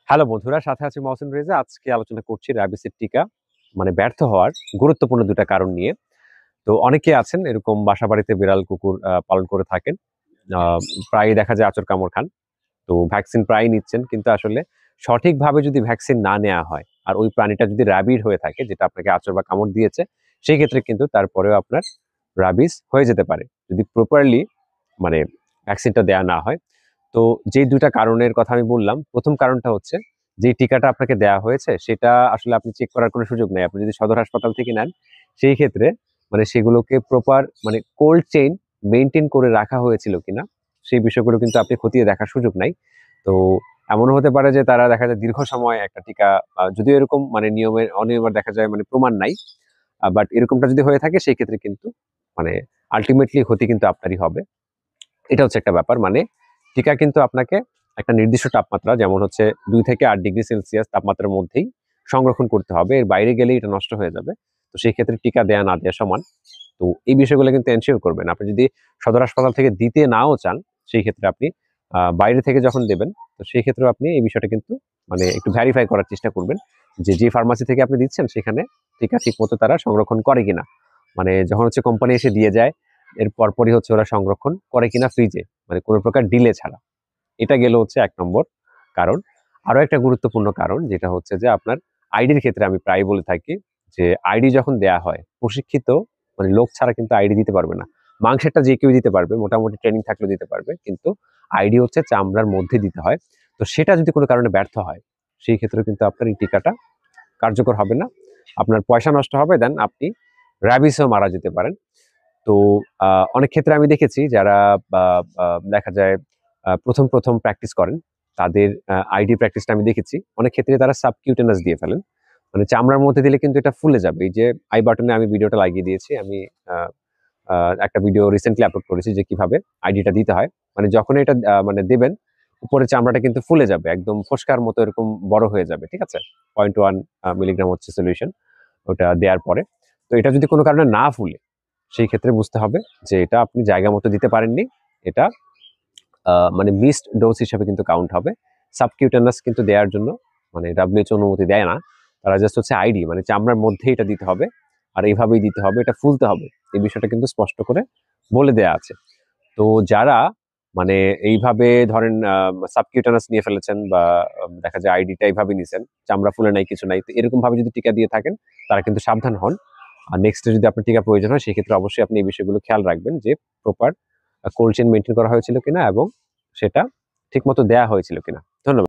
Hello বন্ধুরা, সাথে আছে মহসিন রেজা। আজকে আলোচনা করছি র্যাবিসের টিকা ব্যর্থ হওয়ার গুরুত্বপূর্ণ দুটা কারণ নিয়ে। তো অনেকে আছেন এরকম বাসা বাড়িতে বিড়াল কুকুর পালন করে থাকেন। আহ, প্রায়ই দেখা যায় আচর কামড় খান। তো ভ্যাকসিন প্রায়ই নিচ্ছেন, কিন্তু আসলে সঠিকভাবে যদি ভ্যাকসিন না নেওয়া হয় আর ওই প্রাণীটা যদি র্যাবিড হয়ে থাকে, যেটা আপনাকে আচর বা কামড় দিয়েছে, সেই ক্ষেত্রে কিন্তু তারপরেও আপনার রাবিস হয়ে যেতে পারে যদি প্রপারলি মানে ভ্যাকসিনটা দেয়া না হয়। তো যে ২ টা কারণের কথা আমি বললাম, ১ম কারণটা হচ্ছে যে টিকাটা আপনাকে দেয়া হয়েছে সেটা আসলে আপনি চেক করার কোনো সুযোগ নাই। আপনি যদি সদর হাসপাতাল থেকে নেন, সেই ক্ষেত্রে সেগুলোকে প্রপার কোল্ড চেইন মেইনটেইন করে রাখা হয়েছিল কিনা, সেই বিষয়গুলো কিন্তু আপনি খতিয়ে দেখার সুযোগ নাই। তো এমনও হতে পারে যে তারা দেখা যায় দীর্ঘ সময় একটা টিকা যদিও এরকম নিয়মের অনিয়মের দেখা যায় প্রমাণ নাই। বাট এরকমটা যদি হয়ে থাকে সেই ক্ষেত্রে কিন্তু মানে আল্টিমেটলি ক্ষতি কিন্তু আপনারই হবে। এটা হচ্ছে একটা ব্যাপার। টিকা কিন্তু আপনাকে একটা নির্দিষ্ট তাপমাত্রা, যেমন হচ্ছে ২ থেকে ৮ ডিগ্রি সেলসিয়াস তাপমাত্রার মধ্যেই সংরক্ষণ করতে হবে। এর বাইরে গেলেই এটা নষ্ট হয়ে যাবে। তো সেই ক্ষেত্রে টিকা দেয়া না দেয়া সমান। তো এই বিষয়গুলো কিন্তু এনশিওর করবেন। আপনি যদি সদর হাসপাতাল থেকে দিতে নাও চান, সেই ক্ষেত্রে আপনি বাইরে থেকে যখন দেবেন, তো সেই ক্ষেত্রেও আপনি এই বিষয়টা কিন্তু একটু ভেরিফাই করার চেষ্টা করবেন যে ফার্মাসি থেকে আপনি দিচ্ছেন সেখানে টিকা ঠিকমতো তারা সংরক্ষণ করে কিনা। যখন হচ্ছে কোম্পানি এসে দিয়ে যায়, এর পরপরই হচ্ছে ওরা সংরক্ষণ করে কিনা ফ্রিজে, কোনো প্রকার ডিলে ছাড়া। এটা গেল হচ্ছে ১ নম্বর কারণ। আরো একটা গুরুত্বপূর্ণ কারণ, যেটা হচ্ছে যে আপনার আইডির ক্ষেত্রে আমি প্রায়ই বলে থাকি যে আইডি যখন দেয়া হয়, প্রশিক্ষিত লোক ছাড়া কিন্তু আইডি দিতে পারবে না। মাংসেরটা যে কেউ দিতে পারবে, মোটামুটি ট্রেনিং থাকলে দিতে পারবে, কিন্তু আইডি হচ্ছে চামড়ার মধ্যে দিতে হয়। তো সেটা যদি কোনো কারণে ব্যর্থ হয়, সেই ক্ষেত্রে কিন্তু আপনার এই টিকাটা কার্যকর হবে না। আপনার পয়সা নষ্ট হবে, দেন আপনি র্যাবিসেও মারা যেতে পারেন। তো অনেক ক্ষেত্রে আমি দেখেছি যারা বা দেখা যায় ১ম প্র্যাকটিস করেন, তাদের আইডি প্র্যাকটিসটা আমি দেখেছি। অনেক ক্ষেত্রে তারা সাবকিউটেনাস দিয়ে ফেলেন। চামড়ার মধ্যে দিলে কিন্তু এটা ফুলে যাবে। এই যে আই বাটনে আমি ভিডিওটা লাগিয়ে দিয়েছি। আমি আ আ একটা ভিডিও রিসেন্টলি আপলোড করেছি যে কিভাবে আইডিটা দিতে হয়। যখন এটা দেবেন, উপরের চামড়াটা কিন্তু ফুলে যাবে। একদম ফোস্কার মতো এরকম বড় হয়ে যাবে। ঠিক আছে? ০.১ মিলিগ্রাম হচ্ছে সলিউশন ওটা দেয়ার পরে। তো এটা যদি কোনো কারণে না ফুলে, সেই ক্ষেত্রে বুঝতে হবে যে এটা আপনি জায়গা মতো দিতে পারেননি। এটা মিসড ডোজ হিসেবে কিন্তু কাউন্ট হবে। সাবকিউটেনাস কিন্তু দেয়ার জন্য WHO অনুমতি দেয় না। তারা জাস্ট হচ্ছে আইডি, চামড়ার মধ্যেই এটা দিতে হবে। আর এইভাবেই দিতে হবে, এটা ফুলতে হবে। এই বিষয়টা কিন্তু স্পষ্ট করে বলে দেয়া আছে। তো যারা এইভাবে ধরেন সাবকিউটেনাস নিয়ে ফেলেছেন বা দেখা যায় আইডিটা এইভাবে নিছেন, চামড়া ফুলে নাই, কিছু নাই। তো এরকম ভাবে যদি টিকা দিয়ে থাকেন, তারা কিন্তু সাবধান হন। আর নেক্সট যদি আপনার টিকা প্রয়োজন হয়, সেক্ষেত্রে অবশ্যই আপনি এই বিষয়গুলো খেয়াল রাখবেন যে প্রপার কোল্ড চেইন মেইনটেইন করা হয়েছিল কিনা এবং সেটা ঠিকমতো দেয়া হয়েছিল কিনা।